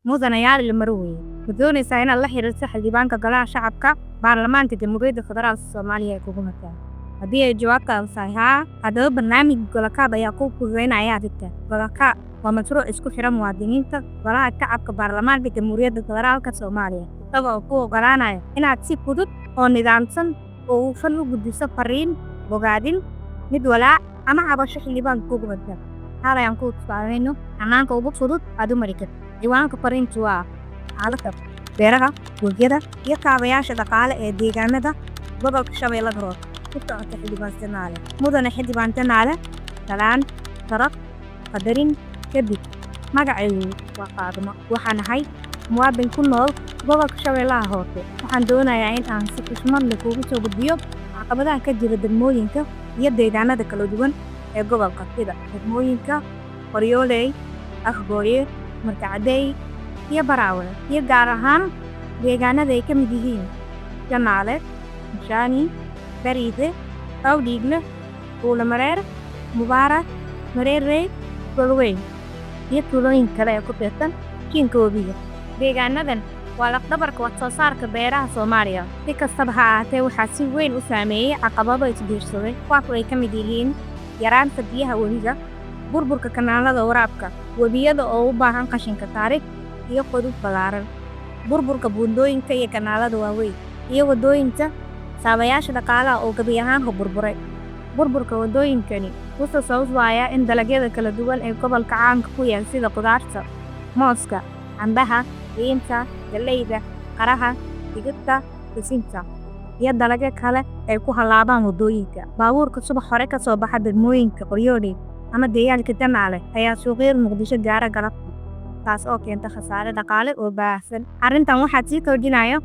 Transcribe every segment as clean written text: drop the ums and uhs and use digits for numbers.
mudanayaal iyo marweyn ma doonaysaa inaad la xiriirto xildhibaanka golaha shacabka baarlamaanka jamhuuriyadda federaalka soomaaliya ee kugu mataa haddii ay jawaabtaadu tahay haa haddaba barnaamij golakaab ayaa kuu fududeynaya adigta golakaab waa mashruuc isku xiran muwaadiniinta golaha shacabka baarlamaanka jamhuuriyadda federaalka soomaaliya isaga oo ku ogolaanaya inaad si fudud oo nidaamsan oo hufan u gudbiso fariin bogaadin mid walaac ama cabasho xildhibaanka kugu mataa halayaan kuu tusaalayno hannaanka ugu fudud aad u mari karto ciwaanka fariintu waa xaaladda beeraha guryada iyo kaabayaasha dhaqaale ee deegaanada gobolka shabeellada hoose ku socota xildhibaan Janaale mudane xildhibaan Janaale salaan sharaf qadarin kadib magacaygu waa Faadimo waxaan ahay muwaadin ku nool gobolka shabeellaha hoose waxaan doonayaa in aan si xushmad leh kuugu soo gudbiyo caqabadaha ka jira degmooyinka iyo deegaanada kala duwan ee gobolka sida degmooyinka Qoryooley Afgooye Markacadey iyo Baraawe iyo gaar ahaan deegaanada ay ka mid yihiin Janaale Shaani Bariide Awdhiigle Buulamareer Mubaarak Mareerey Golweyn iyo tuulooyin kale ee ku tirsan jiinka webiga deegaanadan waa lafdhabarka wax soo saarka beeraha Soomaaliya si kastaba ha ahaatee waxaa si weyn u saameeyay caqabado isbiirsaday kuwaas ay ka mid yihiin yaraanta biyaha webiga burburka kanaalada waraabka webiyada oo u baahan qashinka taariikh iyo qodub ballaaran burburka buundooyinka iyo kanaalada waaweyn iyo wadooyinka saabayaasha dhaqaalaha oo gabi ahaanka burburay burburka wadooyinkani wuxuu sababaya in dalagyada kala duwan ee gobolka caanka ku yaal sida qudaarta mooska cambaha liinta galleyda qaraha digirta sisinta iyo dalagyo kale ay ku halaabaan wadooyinka baabuurka subax hore ka soo baxa degmooyinka Qoryooley ama deegaanka Janaale ayaa suuqyada Muqdisho gaara galabtii taas oo keenta khasaare dhaqaale oo baahsan arrintan waxaa sii kordhinaya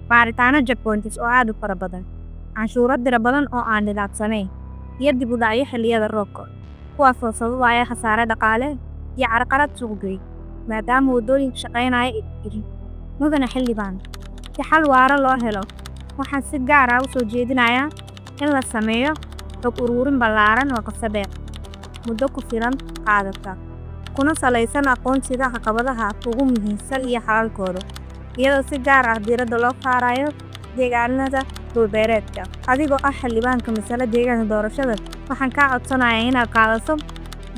baaritaano checkpoints oo aad u fara badan canshuuro tiro badan oo aan nidaamsanayn iyo dib u dhacyo xilliyada roobka kuwaas oo sababaya khasaare dhaqaale iyo carqalad suuqgeyn maadaama wadooyinka shaqaynaya jirin mudane xildhibaan si xal waara loo helo waxaan si gaar ah u soo jeedinayaa in la sameeyo xog ururin ballaaran oo qoto dheer muddo ku filan qaadata kuna salaysan aqoonsiga caqabadaha ugu muhiimsan iyo xalalkooda iyadoo si gaar ah diiradda loo saarayo deegaanada dhulbeereedka adigoo ah xildhibaanka mas'ala deegaanka doorashada waxaan kaa codsanayaa inaad qaadato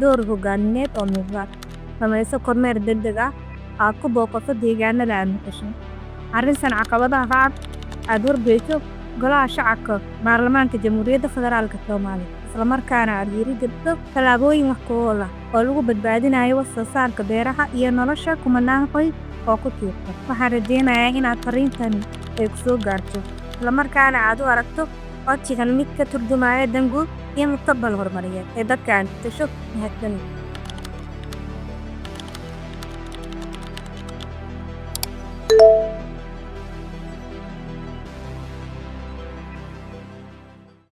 door hogaamineed oo muuqda samayso kormeer degdeg ah aad ku booqato deegaanada aad maqashay arrintan caqabadaha qaab aad warbeyso golaha shacabka baarlamaanka jamhuuriyadda federaalka Soomaaliya isla markaana aad dhiirigelito tallaabooyin wax ku ool ah oo lagu badbaadinayo wax soo saarka beeraha iyo nolosha kumanaan qoys oo ku tiirsan waxaan rajeynayaa inaad fariintani ay ku soo gaarto isla markaana aad u aragto codsigan mid ka turjumaya dan guud iyo mustaqbal horumarineed ee dadka aan tasho mahadsanid